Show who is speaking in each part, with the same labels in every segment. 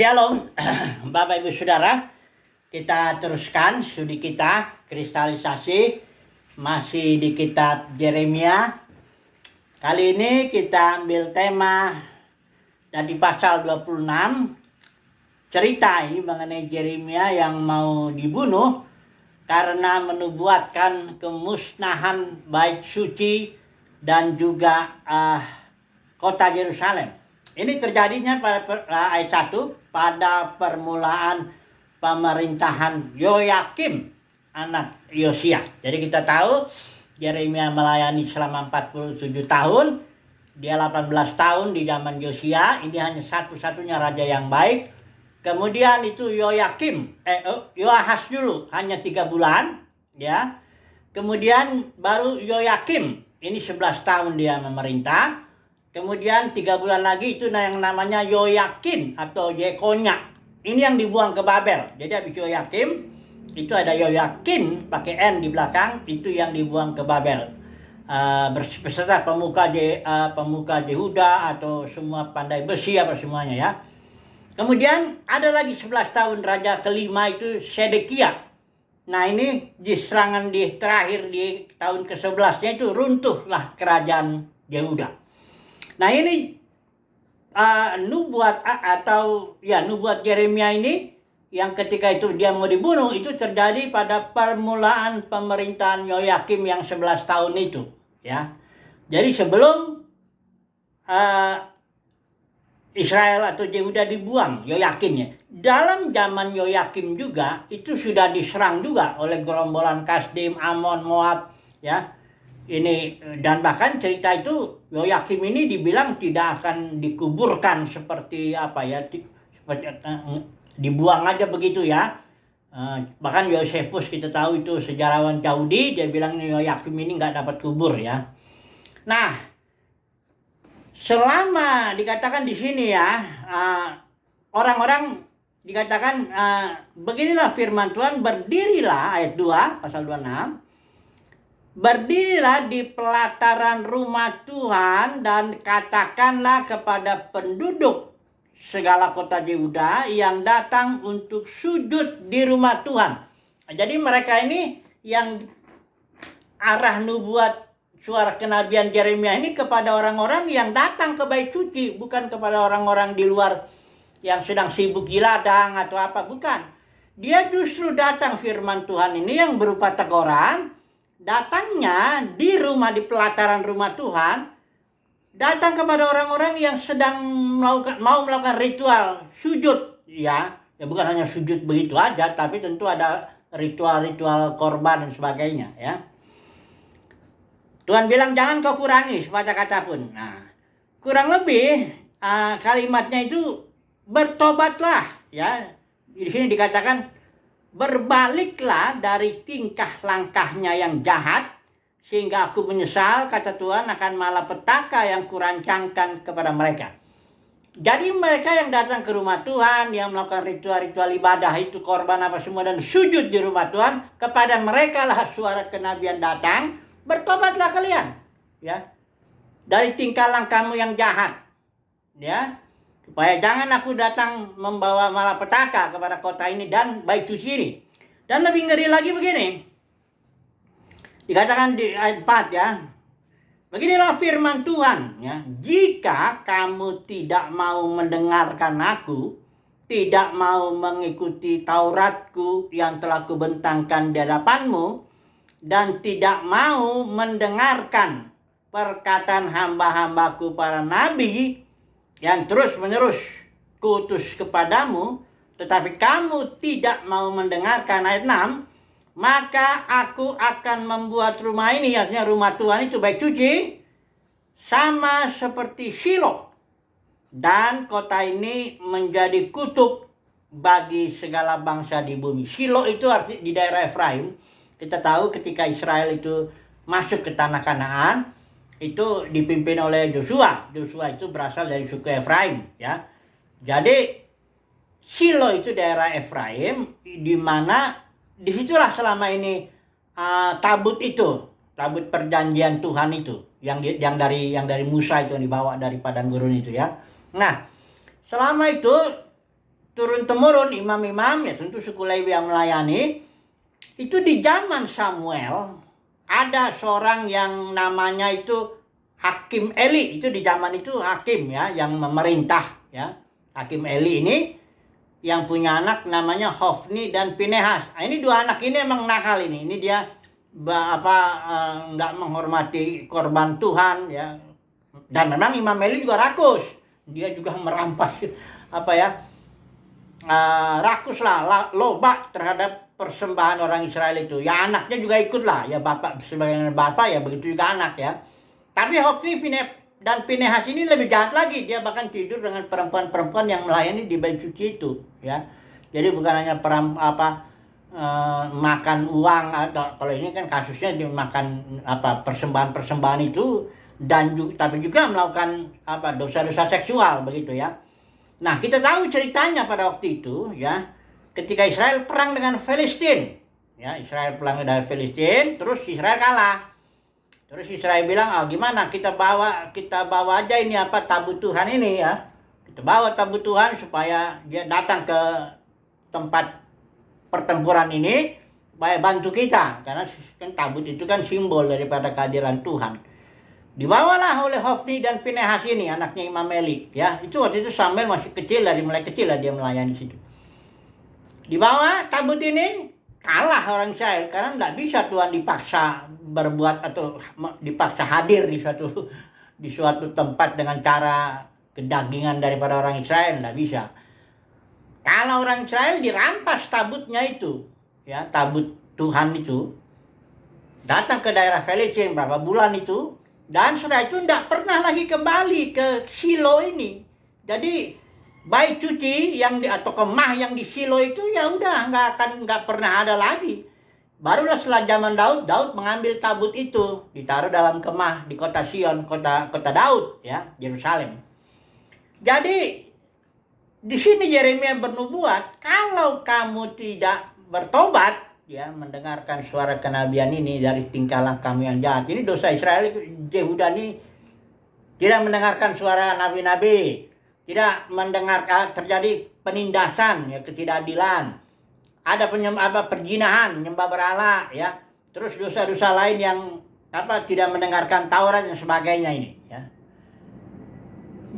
Speaker 1: Shalom, Bapak Ibu Saudara. Kita teruskan studi kita, kristalisasi, masih di kitab Yeremia. Kali ini kita ambil tema dari pasal 26, cerita ini mengenai Yeremia yang mau dibunuh karena menubuatkan kemusnahan bait suci dan juga kota Yerusalem. Ini terjadinya pada ayat 1 pada permulaan pemerintahan Yoyakim anak Yosia. Jadi kita tahu Yeremia melayani selama 47 tahun. Dia 18 tahun di zaman Yosia. Ini hanya satu-satunya raja yang baik. Kemudian itu Yoahas dulu hanya 3 bulan, ya. Kemudian baru Yoyakim, ini 11 tahun dia memerintah. Kemudian 3 bulan lagi itu yang namanya Yoyakin atau Yekonya. Ini yang dibuang ke Babel. Jadi habis Yoyakim itu ada Yoyakin pakai N di belakang, itu yang dibuang ke Babel. Beserta pemuka Yehuda atau semua pandai besi apa semuanya, ya. Kemudian ada lagi 11 tahun raja kelima itu Sedekia. Nah, ini di serangan terakhir di tahun ke-11-nya itu runtuhlah kerajaan Yehuda. Nah, ini nubuat Yeremia ini yang ketika itu dia mau dibunuh itu terjadi pada permulaan pemerintahan Yoyakim yang 11 tahun itu, ya. Jadi sebelum Israel atau Yehuda dibuang Yoyakinnya, dalam zaman Yoyakim juga itu sudah diserang juga oleh gerombolan Kasdim, Amon, Moab, ya. Ini dan bahkan cerita itu Yoyakim ini dibilang tidak akan dikuburkan seperti dibuang aja begitu, ya. Bahkan Yosefus kita tahu itu sejarawan Yahudi, dia bilang Yoyakim ini nggak dapat kubur, ya. Nah, selama dikatakan di sini, ya, orang-orang dikatakan beginilah firman Tuhan, berdirilah, ayat 2 pasal 26. Berdirilah di pelataran rumah Tuhan dan katakanlah kepada penduduk segala kota Yehuda yang datang untuk sujud di rumah Tuhan. Jadi mereka ini yang arah nubuat suara kenabian Yeremia ini kepada orang-orang yang datang ke bait suci, bukan kepada orang-orang di luar yang sedang sibuk di ladang atau apa, bukan. Dia justru datang firman Tuhan ini yang berupa teguran. Datangnya di pelataran rumah Tuhan, datang kepada orang-orang yang sedang mau melakukan ritual sujud, ya. Ya, bukan hanya sujud begitu aja, tapi tentu ada ritual-ritual korban dan sebagainya, ya. Tuhan bilang jangan kau kurangi sepatah kata pun. Nah, kurang lebih kalimatnya itu bertobatlah, ya. Di sini dikatakan berbaliklah dari tingkah langkahnya yang jahat, sehingga aku menyesal, kata Tuhan, akan malapetaka yang kurancangkan kepada mereka. Jadi mereka yang datang ke rumah Tuhan, yang melakukan ritual-ritual ibadah itu, korban apa semua, dan sujud di rumah Tuhan, kepada mereka lah suara kenabian datang, bertobatlah kalian, ya, dari tingkah langkahmu yang jahat, ya. Supaya jangan aku datang membawa malapetaka kepada kota ini dan bait suci ini. Dan lebih ngeri lagi begini. Dikatakan di ayat 4, ya. Beginilah firman Tuhan, ya. Jika kamu tidak mau mendengarkan aku, tidak mau mengikuti Tauratku yang telah kubentangkan di hadapanmu, dan tidak mau mendengarkan perkataan hamba-hambaku para nabi yang terus-menerus kuutus kepadamu, tetapi kamu tidak mau mendengarkan, ayat 6, maka aku akan membuat rumah ini, artinya rumah Tuhan itu bait suci, sama seperti Shilo, dan kota ini menjadi kutuk bagi segala bangsa di bumi. Shilo itu arti di daerah Efraim. Kita tahu ketika Israel itu masuk ke tanah Kanaan, itu dipimpin oleh Yosua. Yosua itu berasal dari suku Efraim, ya. Jadi Shilo itu daerah Efraim, di mana disitulah selama ini tabut perjanjian Tuhan itu, yang dari Musa itu, yang dibawa dari padang gurun itu, ya. Nah, selama itu turun-temurun imam-imam, ya tentu suku Lewi yang melayani. Itu di zaman Samuel ada seorang yang namanya itu Hakim Eli. Itu di zaman itu hakim ya, yang memerintah ya. Hakim Eli ini yang punya anak namanya Hofni dan Pinehas. Nah, ini dua anak ini emang nakal ini. Ini dia nggak menghormati korban Tuhan ya. Dan memang Imam Eli juga rakus. Dia juga merampas rakus lah, loba terhadap persembahan orang Israel itu. Ya anaknya juga ikut lah. Ya bapak sebagai bapak ya begitu juga anak ya. Tapi Hofni dan Pinehas ini lebih jahat lagi. Dia bahkan tidur dengan perempuan-perempuan yang melayani di bait suci itu ya. Jadi bukan hanya makan uang, atau kalau ini kan kasusnya dimakan persembahan-persembahan itu, dan tapi juga melakukan dosa-dosa seksual begitu ya. Nah, kita tahu ceritanya pada waktu itu ya, ketika Israel perang dengan Filistin. Ya, Israel perang dengan Filistin, terus Israel kalah. Terus Israel bilang, gimana kita bawa aja ini tabut Tuhan ini ya. Kita bawa tabut Tuhan supaya dia datang ke tempat pertempuran ini supaya bantu kita, karena kan tabut itu kan simbol daripada kehadiran Tuhan. Dibawalah oleh Hofni dan Pinehas ini, anaknya Imam Eli ya. Itu waktu itu Samuel masih kecil, dari mulai kecil lah dia melayani situ. Dibawa tabut ini, kalah orang Israel karena tidak bisa Tuhan dipaksa berbuat atau dipaksa hadir di suatu tempat dengan cara kedagingan daripada orang Israel, tidak bisa. Kalau orang Israel dirampas tabutnya itu, ya tabut Tuhan itu, datang ke daerah Filistin berapa bulan itu, dan setelah itu tidak pernah lagi kembali ke Shilo ini. Jadi bait suci atau kemah yang di Shilo itu ya udah nggak pernah ada lagi. Barulah setelah zaman Daud mengambil tabut itu, ditaruh dalam kemah di kota Sion, kota Daud ya, Yerusalem. Jadi di sini Yeremia bernubuat, kalau kamu tidak bertobat, ya mendengarkan suara kenabian ini dari tingkah lakumu yang jahat. Ini dosa Israel, Yehuda ini tidak mendengarkan suara nabi-nabi, tidak mendengarkan, terjadi penindasan, ya ketidakadilan, ada perjinahan, menyembah berhala, ya, terus dosa-dosa lain yang tidak mendengarkan Taurat dan sebagainya ini, ya.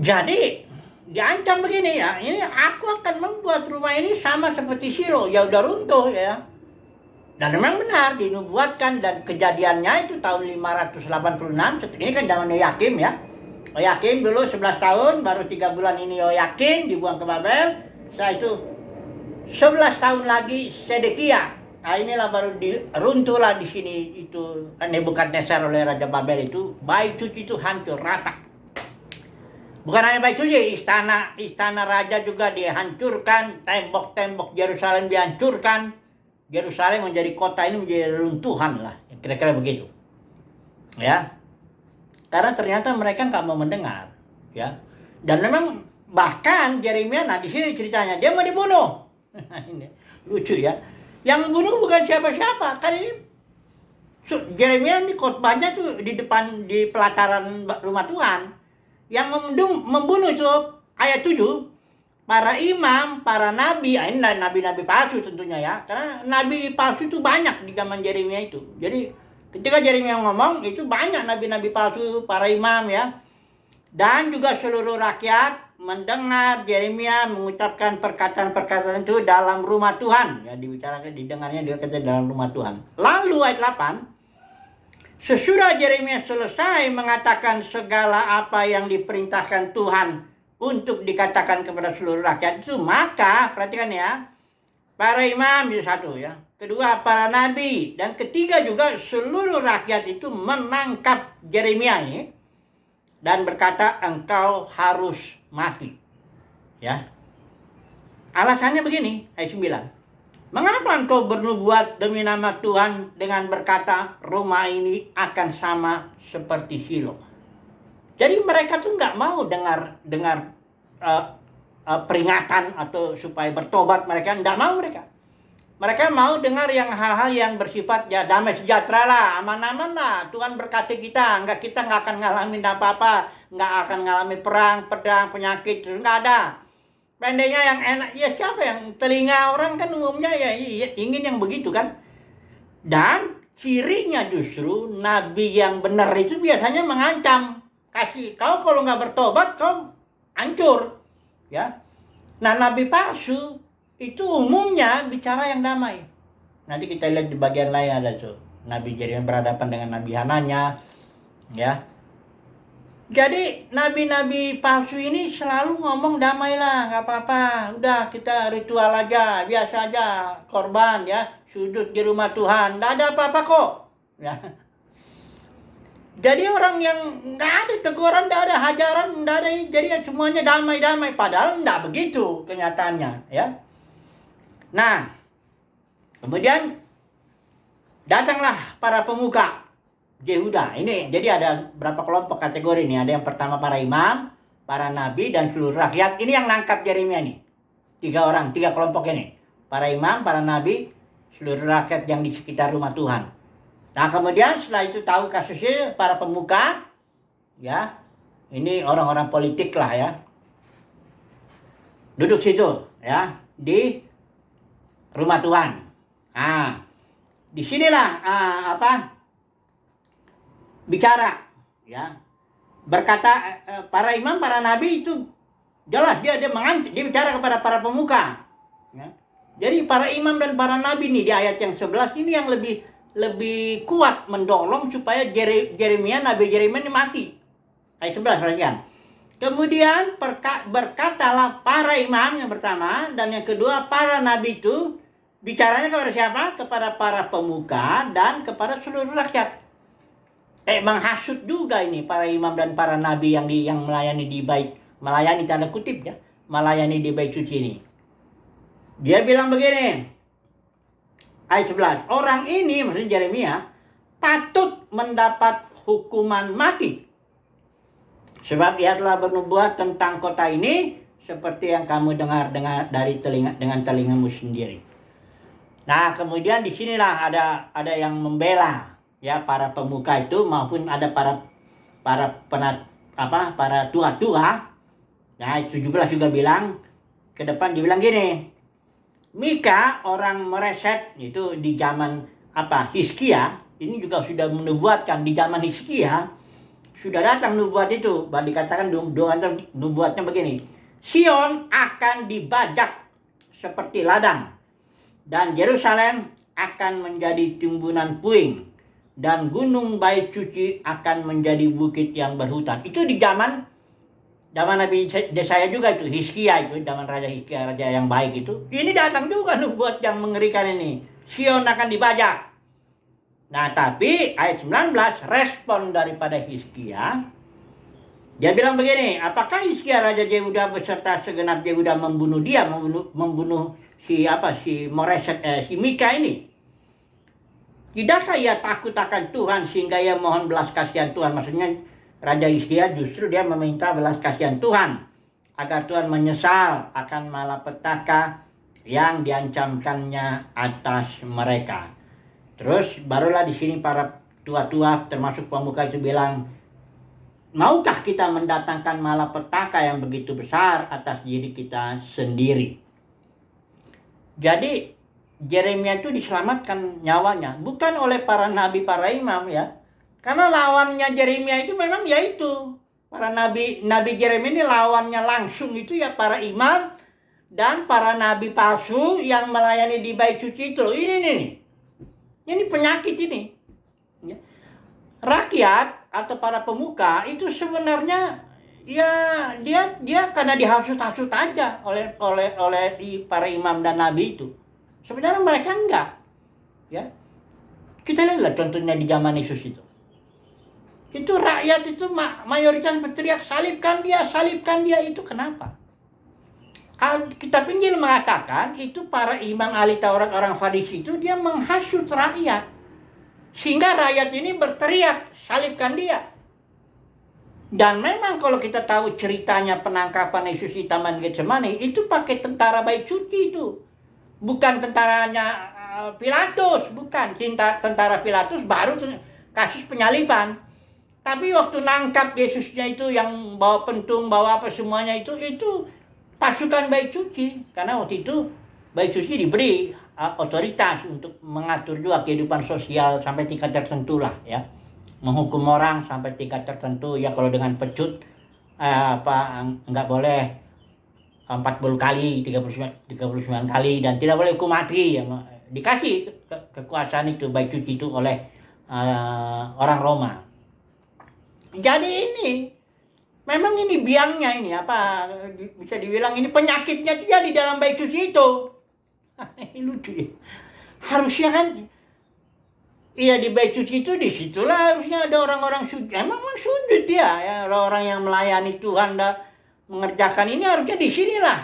Speaker 1: Jadi diancam begini ya, ini aku akan membuat rumah ini sama seperti Shilo, ya udah runtuh ya. Dan memang benar dinubuatkan, dan kejadiannya itu tahun 586. Ini kan zaman Yoyakim ya. Yoyakim dulu 11 tahun, baru 3 bulan ini Yoyakim dibuang ke Babel. Setelah itu 11 tahun lagi Sedekia. Nah inilah baru runtuhlah di sini itu Nebukadnezar oleh Raja Babel itu. Bait suci itu hancur rata. Bukan hanya bait suci, istana raja juga dihancurkan, tembok-tembok Yerusalem dihancurkan. Yerusalem menjadi kota ini menjadi runtuhan lah, kira-kira begitu. Ya. Karena ternyata mereka nggak mau mendengar, ya. Dan memang bahkan Yeremia, di sini ceritanya dia mau dibunuh. Ini lucu ya. Yang bunuh bukan siapa-siapa, kan ini Yeremia ini khotbahnya tuh di pelataran rumah Tuhan. Yang membunuh itu ayat 7, para imam, para nabi, ini nabi-nabi palsu tentunya ya. Karena nabi palsu itu banyak di zaman Yeremia itu. Jadi ketika Yeremia ngomong, itu banyak nabi-nabi palsu, para imam ya. Dan juga seluruh rakyat mendengar Yeremia mengucapkan perkataan-perkataan itu dalam rumah Tuhan. Ya didengarnya dia kata dalam rumah Tuhan. Lalu ayat 8, sesudah Yeremia selesai mengatakan segala apa yang diperintahkan Tuhan untuk dikatakan kepada seluruh rakyat itu, maka perhatikan ya, para imam itu satu ya, kedua para nabi, dan ketiga juga seluruh rakyat itu menangkap Yeremia ini dan berkata, engkau harus mati. Ya. Alasannya begini, ayat 9. Mengapa engkau bernubuat demi nama Tuhan dengan berkata rumah ini akan sama seperti Shilo? Jadi mereka tuh nggak mau dengar peringatan atau supaya bertobat, mereka nggak mau mereka. Mereka mau dengar yang hal-hal yang bersifat ya damai sejahtera lah, aman-aman lah. Tuhan berkati kita nggak akan ngalamin apa-apa, nggak akan ngalamin perang, pedang, penyakit, nggak ada. Pendeknya yang enak. Ya siapa yang telinga orang kan umumnya ya ingin yang begitu kan. Dan cirinya justru nabi yang benar itu biasanya mengancam. Kasih kau kalau nggak bertobat kau hancur. Ya. Nah nabi palsu itu umumnya bicara yang damai. Nanti kita lihat di bagian lain ada tuh. Nabi Jeremia berhadapan dengan Nabi Hananya. Ya. Jadi nabi-nabi palsu ini selalu ngomong damailah, nggak apa-apa, udah kita ritual aja, biasa aja, korban ya, sujud di rumah Tuhan, nggak ada apa-apa kok. Ya. Jadi orang yang nggak ada teguran, nggak ada hajaran, nggak ada ini, jadi semuanya damai-damai, padahal nggak begitu kenyataannya, ya. Nah, kemudian datanglah para pemuka Yehuda. Ini jadi ada berapa kelompok kategori nih. Ada yang pertama para imam, para nabi, dan seluruh rakyat. Ini yang nangkap Yeremia nih. 3 kelompok ini. Para imam, para nabi, seluruh rakyat yang di sekitar rumah Tuhan. Nah kemudian setelah itu tahu kasusnya para pemuka, ya, ini orang-orang politik lah ya. Duduk situ, ya, di rumah Tuhan. Nah, disinilah bicara, ya, berkata para imam, para nabi itu jelas dia bicara kepada para pemuka, ya. Jadi para imam dan para nabi nih di ayat yang 11 ini yang lebih kuat mendorong supaya Nabi Yeremia ini mati. Ayat 11 perhatikan. Kemudian berkatalah para imam yang pertama dan yang kedua para nabi itu bicaranya kepada siapa? Kepada para pemuka dan kepada seluruh rakyat. Menghasut juga ini para imam dan para nabi yang melayani di bait, melayani tanda kutip ya, melayani di bait suci ini. Dia bilang begini, ayat 11, orang ini, maksudnya Yeremia, patut mendapat hukuman mati. Sebab ia telah bernubuat tentang kota ini seperti yang kamu dengar dari dengan telingamu sendiri. Nah, kemudian disinilah ada yang membela ya para pemuka itu maupun ada para tua-tua. Nah, 17 juga bilang ke depan dibilang gini. Mika orang Mereset itu di zaman Hizkia, ini juga sudah menubuatkan di zaman Hizkia sudah datang nubuat itu. Dikatakan nubuatnya begini. Sion akan dibajak seperti ladang dan Yerusalem akan menjadi timbunan puing. Dan gunung bait suci akan menjadi bukit yang berhutan. Itu di zaman Nabi Yesaya juga itu, Hizkia itu, zaman Raja Hizkia, raja yang baik itu. Ini datang juga nubuat yang mengerikan ini. Sion akan dibajak. Nah tapi ayat 19 respon daripada Hizkia. Dia bilang begini, apakah Hizkia Raja Yehuda beserta segenap Yehuda membunuh si Mika ini? Tidakkah ia takut akan Tuhan sehingga ia mohon belas kasihan Tuhan? Maksudnya Raja Hizkia justru dia meminta belas kasihan Tuhan agar Tuhan menyesal akan malapetaka yang diancamkannya atas mereka. Terus barulah di sini para tua-tua termasuk pemuka itu bilang, maukah kita mendatangkan malapetaka yang begitu besar atas diri kita sendiri? Jadi Yeremia itu diselamatkan nyawanya bukan oleh para nabi, para imam ya. Karena lawannya Yeremia itu memang yaitu para nabi Yeremia ini lawannya langsung itu ya para imam dan para nabi palsu yang melayani di bait suci itu. Ini penyakit ini. Rakyat atau para pemuka itu sebenarnya ya dia karena dihasut-hasut aja oleh para imam dan nabi itu. Sebenarnya mereka enggak. Ya. Kita lihatlah contohnya di zaman Yesus itu. Itu rakyat itu mayoritas berteriak salibkan dia itu kenapa? Kitab Injil mengatakan itu para imam ahli Taurat orang Farisi itu dia menghasut rakyat. Sehingga rakyat ini berteriak salibkan dia. Dan memang kalau kita tahu ceritanya penangkapan Yesus di Taman Getsemani itu pakai tentara bait suci itu. Bukan tentaranya Pilatus, bukan. Tentara Pilatus baru kasus penyaliban. Tapi waktu nangkap Yesusnya itu yang bawa pentung, bawa apa semuanya itu pasukan bait suci, karena waktu itu bait suci diberi otoritas untuk mengatur juga kehidupan sosial sampai tingkat tertentu lah ya, menghukum orang sampai tingkat tertentu ya. Kalau dengan pecut nggak boleh 40 kali, 39 kali, dan tidak boleh hukum mati ya. Dikasih kekuasaan itu bait suci itu oleh orang Roma. Jadi ini memang ini biangnya, ini bisa dibilang ini penyakitnya itu jadi dalam bait suci itu. Ini lucu ya. Harusnya kan iya di bait suci itu, disitulah harusnya ada orang-orang sujud. Emang sujud ya orang-orang yang melayani Tuhan mengerjakan ini, harusnya di sinilah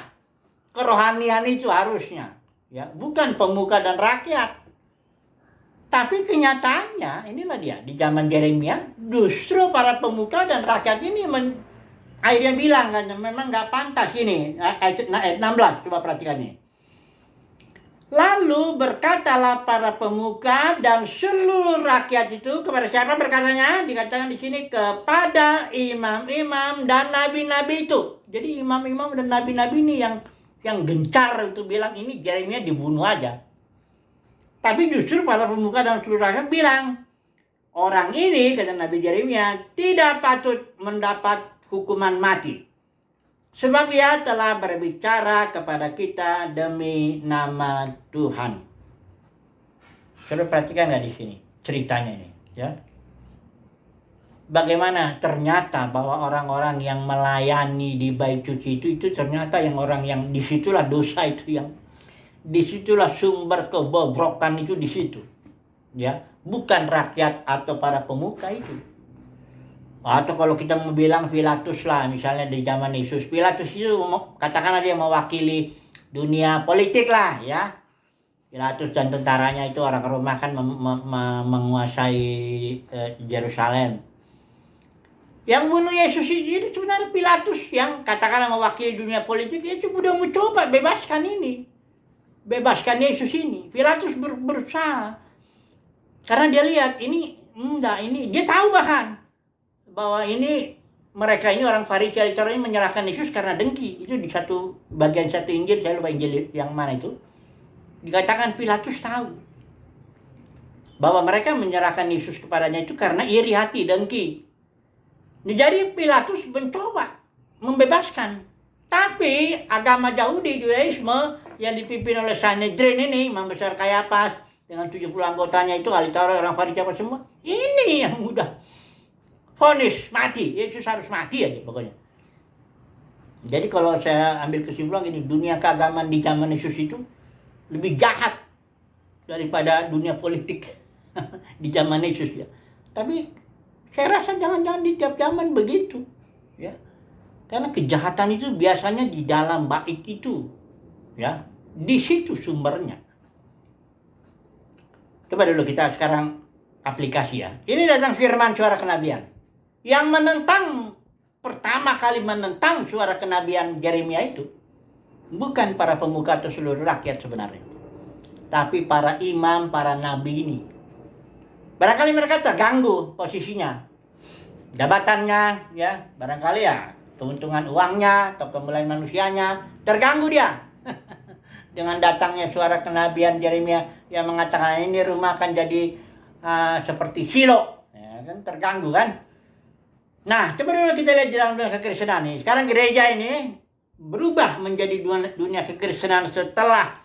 Speaker 1: kerohanian itu harusnya ya, bukan pemuka dan rakyat. Tapi kenyataannya inilah dia, di zaman Yeremia justru para pemuka dan rakyat ini akhirnya bilang kan, memang nggak pantas ini. Ayat 16 coba perhatikan ini. Lalu berkatalah para pemuka dan seluruh rakyat itu kepada siapa berkatanya? Dikatakan di sini kepada imam-imam dan nabi-nabi itu. Jadi imam-imam dan nabi-nabi ini yang gencar itu bilang ini Yeremia dibunuh aja. Tapi justru para pemuka dan seluruh rakyat bilang, orang ini, kata Nabi Yeremia, tidak patut mendapat hukuman mati. Sebab ia telah berbicara kepada kita demi nama Tuhan. Saudara perhatikan nggak di sini ceritanya ini, ya? Bagaimana ternyata bahwa orang-orang yang melayani di bait suci itu ternyata orang yang disitulah dosa itu, yang disitulah sumber kebobrokan itu di situ, ya, bukan rakyat atau para pemuka itu. Atau kalau kita mau bilang Pilatus lah, misalnya di zaman Yesus, Pilatus itu katakanlah dia mewakili dunia politik lah, ya. Pilatus dan tentaranya itu orang Roma kan menguasai Yerusalem. Yang bunuh Yesus itu sebenarnya Pilatus yang katakanlah mewakili dunia politik, itu udah mencoba bebaskan Yesus ini. Pilatus berusaha karena dia lihat ini dia tahu bahkan bahwa mereka ini orang Farisi ini menyerahkan Yesus karena dengki. Itu di bagian satu Injil, saya lupa Injil yang mana itu, dikatakan Pilatus tahu bahwa mereka menyerahkan Yesus kepadanya itu karena iri hati, dengki. Jadi Pilatus mencoba membebaskan. Tapi agama Yahudi, Judaisme yang dipimpin oleh Sanhedrin ini, Imam Besar Kayafas dengan 70 anggotanya itu, ahli Taurat, orang Farisi apa semua, ini yang mudah vonis mati. Yesus harus mati aja pokoknya. Jadi kalau saya ambil kesimpulan ini, dunia keagamaan di zaman Yesus itu lebih jahat daripada dunia politik di zaman Yesus ya. Tapi saya rasa jangan-jangan di tiap zaman begitu ya. Karena kejahatan itu biasanya di dalam bait itu, ya, di situ sumbernya. Coba dulu kita sekarang aplikasi ya. Ini datang firman suara kenabian. Yang pertama kali menentang suara kenabian Yeremia itu bukan para pemuka atau seluruh rakyat sebenarnya, tapi para imam, para nabi ini. Barangkali mereka terganggu posisinya, jabatannya, ya, barangkali ya, keuntungan uangnya atau kemuliaan manusianya, terganggu dia dengan datangnya suara kenabian Yeremia yang mengatakan ini rumah akan jadi seperti Shilo, ya, kan terganggu kan. Nah, coba dulu kita lihat dalam dunia kekristenan ini. Sekarang gereja ini berubah menjadi dunia kekristenan setelah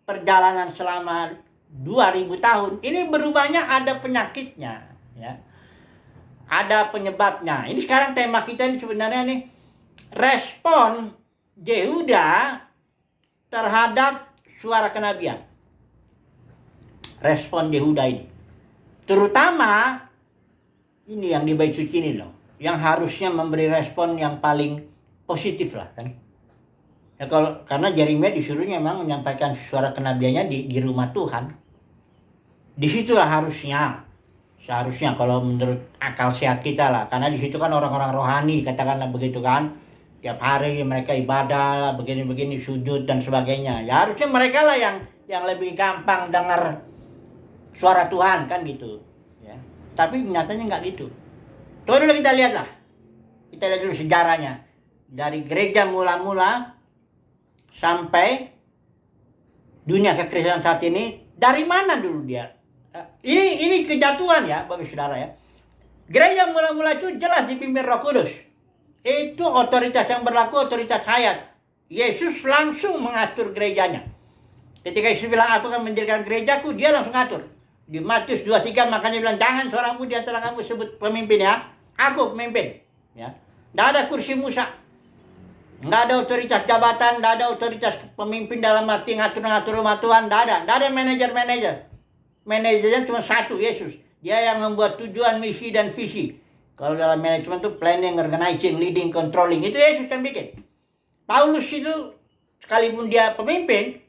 Speaker 1: perjalanan selama 2000 tahun. Ini berubahnya ada penyakitnya, ya. Ada penyebabnya. Ini sekarang tema kita ini sebenarnya nih, respon Yehuda terhadap suara kenabian. Respon Yehuda ini. Terutama ini yang di bait suci ini loh, yang harusnya memberi respon yang paling positif lah kan. Ya karena Yeremia disuruhnya memang menyampaikan suara kenabiannya di rumah Tuhan. Disitulah seharusnya kalau menurut akal sehat kita lah, karena di situ kan orang-orang rohani, katakanlah begitu kan, tiap hari mereka ibadah begini-begini, sujud dan sebagainya. Ya harusnya mereka lah yang lebih gampang dengar suara Tuhan kan gitu, ya. Tapi nyatanya nggak gitu. Coba dulu kita lihat dulu sejarahnya dari gereja mula-mula sampai dunia kekristenan saat ini, dari mana dulu dia? Ini kejatuhan ya, Bapak Saudara ya. Gereja mula-mula itu jelas dipimpin Roh Kudus. Itu otoritas yang berlaku, otoritas hayat. Yesus langsung mengatur gerejanya. Ketika Yesus bilang, aku akan mendirikan gerejaku, dia langsung atur. Di Matius 23 makanya bilang, jangan seorang pun di antara kamu sebut pemimpin ya. Aku pemimpin. Ya. Tidak ada kursi Musa. Nggak ada otoritas jabatan, nggak ada otoritas pemimpin dalam arti ngatur-ngatur rumah Tuhan, nggak ada manajer-manajer. Manajernya cuma satu, Yesus. Dia yang membuat tujuan, misi, dan visi. Kalau dalam manajemen itu planning, organizing, leading, controlling. Itu Yesus yang bikin. Paulus itu, sekalipun dia pemimpin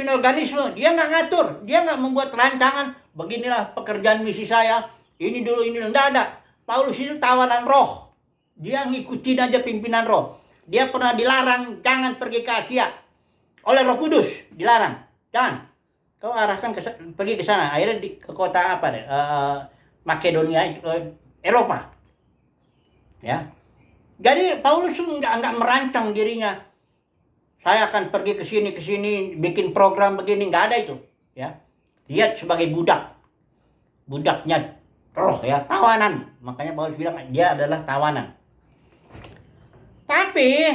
Speaker 1: organisme. Dia nggak ngatur. Dia nggak membuat rancangan. Beginilah pekerjaan misi saya. Ini dulu, ini dulu. Nggak ada. Paulus itu tawanan roh. Dia ngikutin aja pimpinan roh. Dia pernah dilarang, jangan pergi ke Asia. Oleh Roh Kudus, dilarang. Jangan. Kau arahkan pergi ke sana. Akhirnya ke kota apa deh? Makedonia, Eropa. Ya. Jadi Paulus nggak merancang dirinya. Saya akan pergi ke sini, bikin program begini. Nggak ada itu. Ya. Lihat sebagai budak. Budaknya roh ya, tawanan. Makanya Paulus bilang dia adalah tawanan. Tapi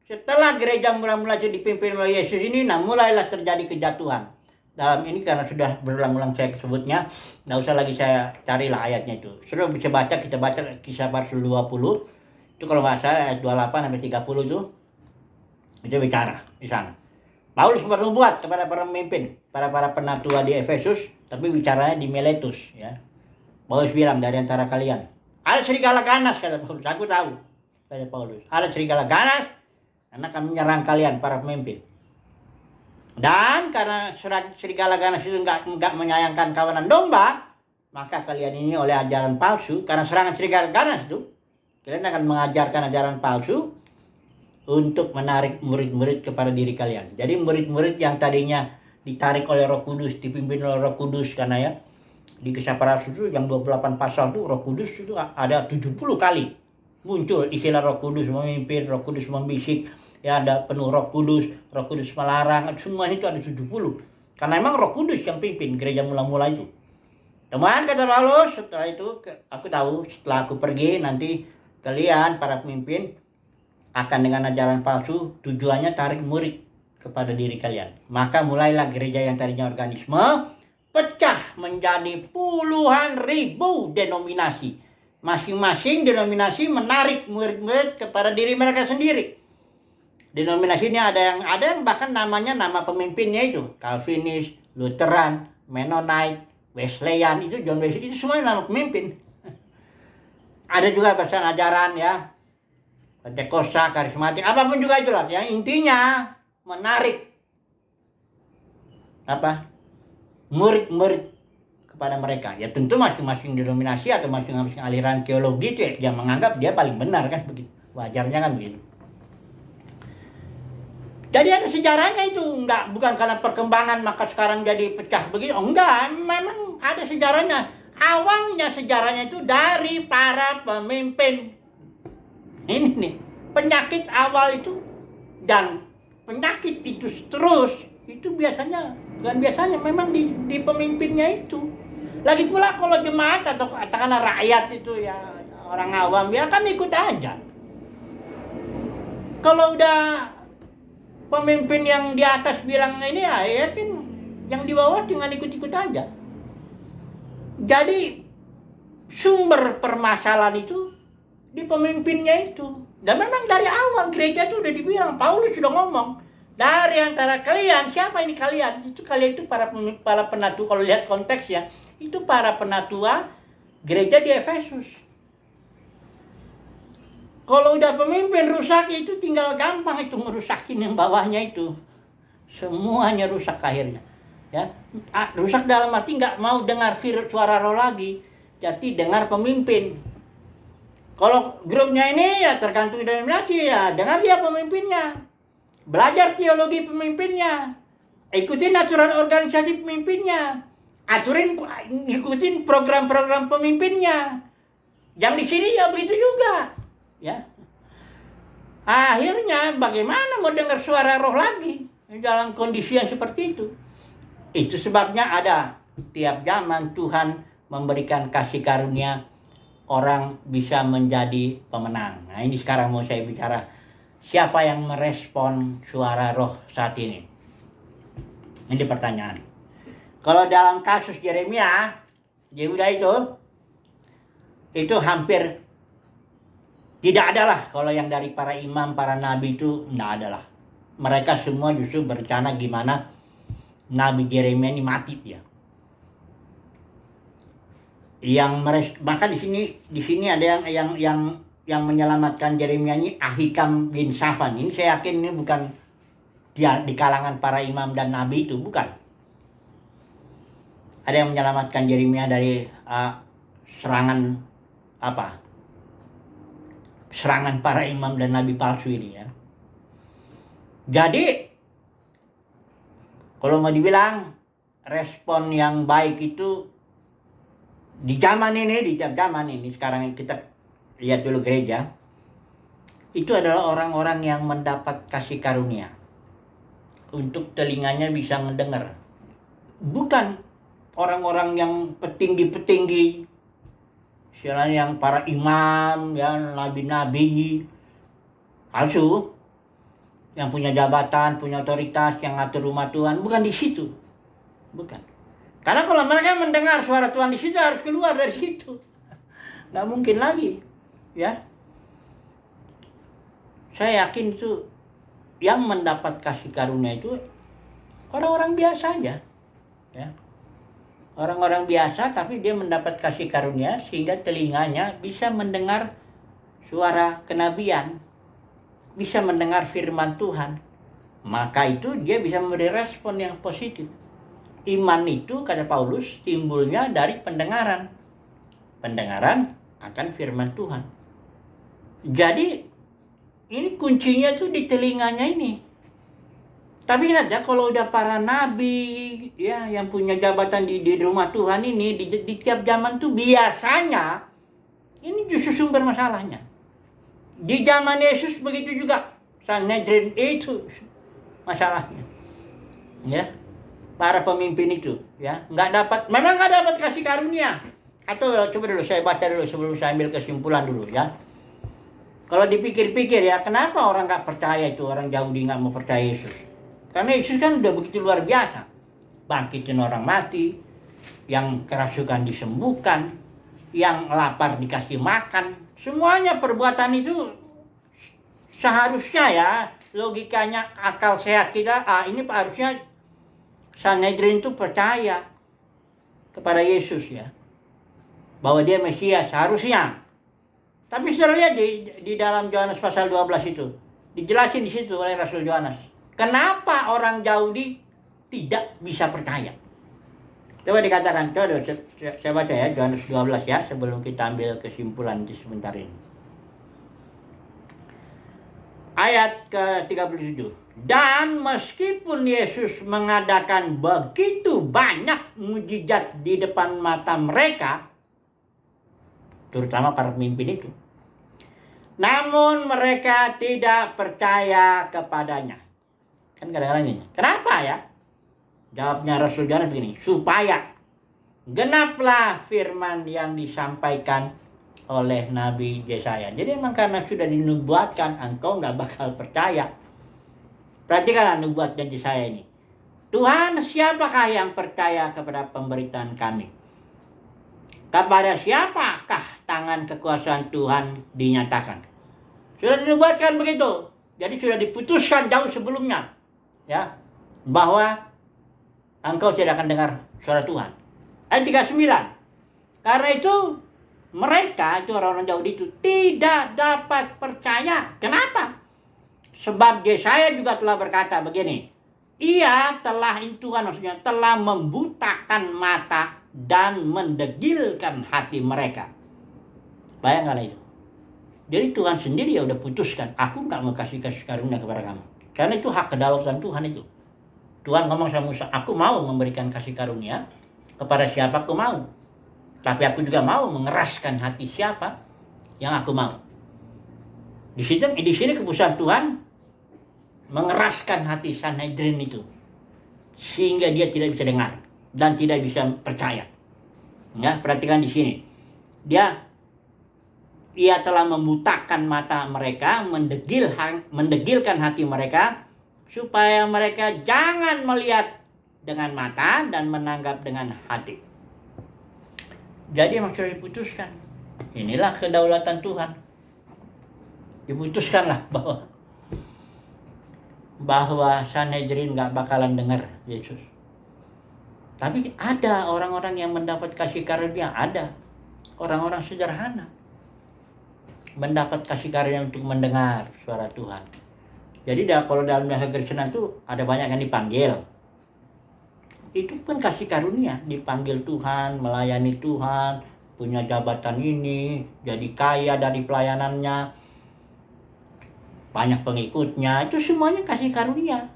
Speaker 1: setelah gereja mula-mula dipimpin oleh Yesus ini, mulailah terjadi kejatuhan. Dalam ini karena sudah berulang-ulang saya sebutnya, nggak usah lagi saya carilah ayatnya itu. Sudah bisa baca, kita baca Kisah Rasul 20. Itu kalau nggak salah ayat 28 sampai 30 itu bicara di sana. Paulus bernubuat kepada para pemimpin, para penatua di Efesus, tapi bicaranya di Miletus ya. Paulus bilang, dari antara kalian ada serigala ganas, kata Paulus, aku tahu. Kata Paulus, ada serigala ganas karena kami menyerang kalian para pemimpin. Dan karena serigala ganas itu enggak menyayangkan kawanan domba, maka kalian ini oleh ajaran palsu, karena serangan serigala ganas itu, kalian akan mengajarkan ajaran palsu untuk menarik murid-murid kepada diri kalian. Jadi murid-murid yang tadinya ditarik oleh Roh Kudus, dipimpin oleh Roh Kudus, karena ya di Kisah Para Rasul itu yang 28 pasal itu Roh Kudus itu ada 70 kali muncul istilah Roh Kudus memimpin, Roh Kudus membisik, ya ada penuh Roh Kudus melarang, semuanya itu ada 70. Karena memang Roh Kudus yang pimpin gereja mula-mula itu. Teman kata Paulus, setelah itu aku tahu setelah aku pergi nanti kalian para pemimpin akan dengan ajaran palsu, tujuannya tarik murid kepada diri kalian. Maka mulailah gereja yang tadinya organisme pecah menjadi puluhan ribu denominasi. Masing-masing denominasi menarik murid-murid kepada diri mereka sendiri. Denominasinya ada yang bahkan namanya nama pemimpinnya itu Calvinis, Lutheran, Mennonite, Wesleyan, itu John Wesley, itu semua nama pemimpin. Ada juga pesan ajaran ya, Pentekosta, karismatik, apapun juga itulah. Yang intinya menarik murid-murid kepada mereka. Ya tentu masing-masing denominasi atau masing-masing aliran teologi itu yang menganggap dia paling benar kan begitu. Wajarnya kan begitu. Jadi ada sejarahnya itu, bukan karena perkembangan maka sekarang jadi pecah begitu. Enggak, memang ada sejarahnya. Awalnya sejarahnya itu dari para pemimpin. Ini nih, penyakit awal itu dan penyakit itu terus itu memang di pemimpinnya itu. Lagi pula kalau jemaat atau katakanlah rakyat itu ya orang awam ya kan ikut aja. Kalau udah pemimpin yang di atas bilang ini ya kan yang di bawah tinggal ikut-ikut aja. Jadi sumber permasalahan itu di pemimpinnya itu. Dan memang dari awal gereja itu udah dibilang, Paulus sudah ngomong, dari antara kalian, siapa ini kalian? Itu kalian itu para penatua, kalau lihat konteksnya, itu para penatua gereja di Efesus. Kalau udah pemimpin rusak itu tinggal gampang itu merusakin yang bawahnya itu. Semuanya rusak akhirnya. Ya, rusak dalam arti nggak mau dengar suara roh lagi, jadi dengar pemimpin. Kalau grupnya ini ya tergantung denominasi ya, dengar dia pemimpinnya. Belajar teologi pemimpinnya. Ikutin aturan organisasi pemimpinnya. Ikutin program-program pemimpinnya. Yang di sini ya begitu juga. Ya. Akhirnya bagaimana mau dengar suara roh lagi dalam kondisi yang seperti itu? Itu sebabnya ada tiap zaman Tuhan memberikan kasih karunia, orang bisa menjadi pemenang. Nah ini sekarang mau saya bicara, siapa yang merespon suara roh saat ini? Ini pertanyaan. Kalau dalam kasus Yeremia, Yehuda itu hampir tidak adalah. Kalau yang dari para imam, para nabi itu tidak adalah. Mereka semua justru berencana gimana Nabi Yeremia ini mati dia. Maka di sini ada yang menyelamatkan Yeremia ini Ahikam bin Safan. Ini saya yakin ini bukan dia di kalangan para imam dan nabi itu, bukan. Ada yang menyelamatkan Yeremia dari serangan para imam dan nabi palsu ini ya. Jadi kalau mau dibilang respon yang baik itu di tiap zaman ini, sekarang kita lihat dulu gereja, itu adalah orang-orang yang mendapat kasih karunia untuk telinganya bisa mendengar. Bukan orang-orang yang petinggi-petinggi, istilahnya yang para imam, ya, nabi-nabi palsu, yang punya jabatan, punya otoritas, yang ngatur rumah Tuhan. Bukan di situ. Bukan. Karena kalau mereka mendengar suara Tuhan di situ, harus keluar dari situ. Nggak mungkin lagi. Ya. Saya yakin itu yang mendapat kasih karunia itu orang-orang biasa aja. Ya. Orang-orang biasa, tapi dia mendapat kasih karunia sehingga telinganya bisa mendengar suara kenabian, bisa mendengar firman Tuhan. Maka itu dia bisa memberi respon yang positif. Iman itu, kata Paulus, timbulnya dari pendengaran. Pendengaran akan firman Tuhan. Jadi ini kuncinya tuh di telinganya ini. Tapi lihat ya, kalau udah para nabi ya yang punya jabatan di rumah Tuhan ini di tiap zaman tuh biasanya ini justru sumber masalahnya. Di zaman Yesus begitu juga. Sanhedrin itu masalahnya. Ya. Para pemimpin itu ya memang nggak dapat kasih karunia. Atau coba dulu saya baca dulu sebelum saya ambil kesimpulan dulu ya. Kalau dipikir-pikir ya, kenapa orang nggak percaya itu, orang Yahudi nggak mau percaya Yesus? Karena Yesus kan udah begitu luar biasa, bangkitin orang mati, yang kerasukan disembuhkan, yang lapar dikasih makan, semuanya perbuatan itu seharusnya ya, logikanya akal sehat kita, ini harusnya Sanhedrin itu percaya kepada Yesus ya, bahwa dia Mesias harusnya. Tapi saudara lihat di dalam Yohanes pasal 12 itu dijelasin di situ oleh Rasul Yohanes, kenapa orang Yahudi tidak bisa percaya. Coba dikatakan, coba saya baca ya Yohanes 12 ya, sebelum kita ambil kesimpulan di sebentar ini. Ayat ke-37. Dan meskipun Yesus mengadakan begitu banyak mujizat di depan mata mereka, terutama para pemimpin itu, namun mereka tidak percaya kepadanya. Kan kadang-kadang ini, kenapa ya? Jawabnya Rasul Yohanes begini, supaya genaplah firman yang disampaikan oleh Nabi Yesaya. Jadi emang karena sudah dinubuatkan, engkau nggak bakal percaya. Perhatikanlah nubuatnya Yesaya ini. Tuhan, siapakah yang percaya kepada pemberitaan kami? Kepada siapakah tangan kekuasaan Tuhan dinyatakan? Sudah dinubuatkan begitu. Jadi sudah diputuskan jauh sebelumnya, ya, bahwa engkau tidak akan dengar suara Tuhan. Ayat 39. Karena itu mereka, itu orang-orang Yahudi itu tidak dapat percaya. Kenapa? Sebab Yesaya juga telah berkata begini, ia telah, Tuhan maksudnya, telah membutakan mata dan mendegilkan hati mereka. Bayangkan itu. Jadi Tuhan sendiri ya udah putuskan, aku nggak mau kasih karunia kepada kamu. Karena itu hak kedaulatan Tuhan itu. Tuhan ngomong sama Musa, aku mau memberikan kasih karunia kepada siapa aku mau. Tapi aku juga mau mengeraskan hati siapa yang aku mau. Di sini keputusan Tuhan mengeraskan hati Sanhedrin itu, sehingga dia tidak bisa dengar dan tidak bisa percaya. Ya, perhatikan di sini. Ia telah membutakan mata mereka, mendegilkan hati mereka, supaya mereka jangan melihat dengan mata dan menanggap dengan hati. Jadi maksudnya diputuskan. Inilah kedaulatan Tuhan. Diputuskanlah bahwa Sanhedrin gak bakalan dengar Yesus. Tapi ada orang-orang yang mendapat kasih karunia, ada orang-orang sederhana mendapat kasih karunia untuk mendengar suara Tuhan. Jadi kalau dalam bahasa Kristen itu ada banyak yang dipanggil. Itu kan kasih karunia, dipanggil Tuhan, melayani Tuhan, punya jabatan ini, jadi kaya dari pelayanannya, banyak pengikutnya, itu semuanya kasih karunia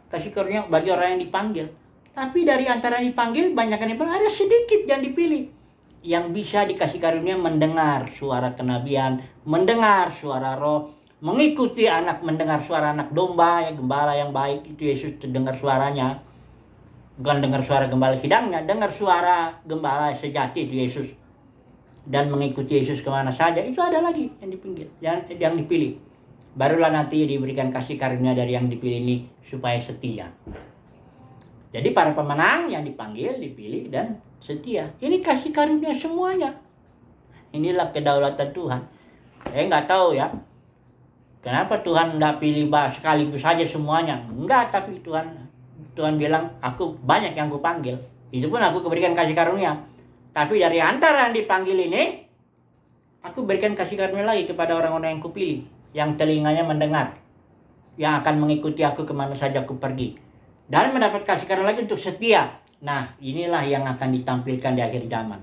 Speaker 1: bagi orang yang dipanggil. Tapi dari antara yang dipanggil, banyak yang dipanggil, ada sedikit yang dipilih yang bisa dikasih karunia mendengar suara kenabian, mendengar suara roh, mengikuti mendengar suara anak domba, ya gembala yang baik itu Yesus dengar suaranya. Bukan dengar suara gembala sidangnya, dengar suara gembala sejati itu Yesus. Dan mengikuti Yesus kemana saja, itu ada lagi yang dipilih. Barulah nanti diberikan kasih karunia dari yang dipilih ini supaya setia. Jadi para pemenang yang dipanggil, dipilih, dan setia. Ini kasih karunia semuanya. Inilah kedaulatan Tuhan. Saya nggak tahu ya, kenapa Tuhan nggak pilih sekaligus saja semuanya. Enggak, tapi Tuhan bilang, aku banyak yang kupanggil. Itu pun aku berikan kasih karunia. Tapi dari antara yang dipanggil ini, aku berikan kasih karunia lagi kepada orang-orang yang kupilih, yang telinganya mendengar, yang akan mengikuti aku kemana saja aku pergi, dan mendapat kasih karunia lagi untuk setia. Nah, inilah yang akan ditampilkan di akhir zaman.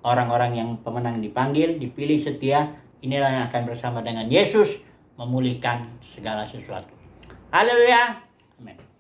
Speaker 1: Orang-orang yang pemenang dipanggil, dipilih, setia, inilah yang akan bersama dengan Yesus memulihkan segala sesuatu. Haleluya. Amin.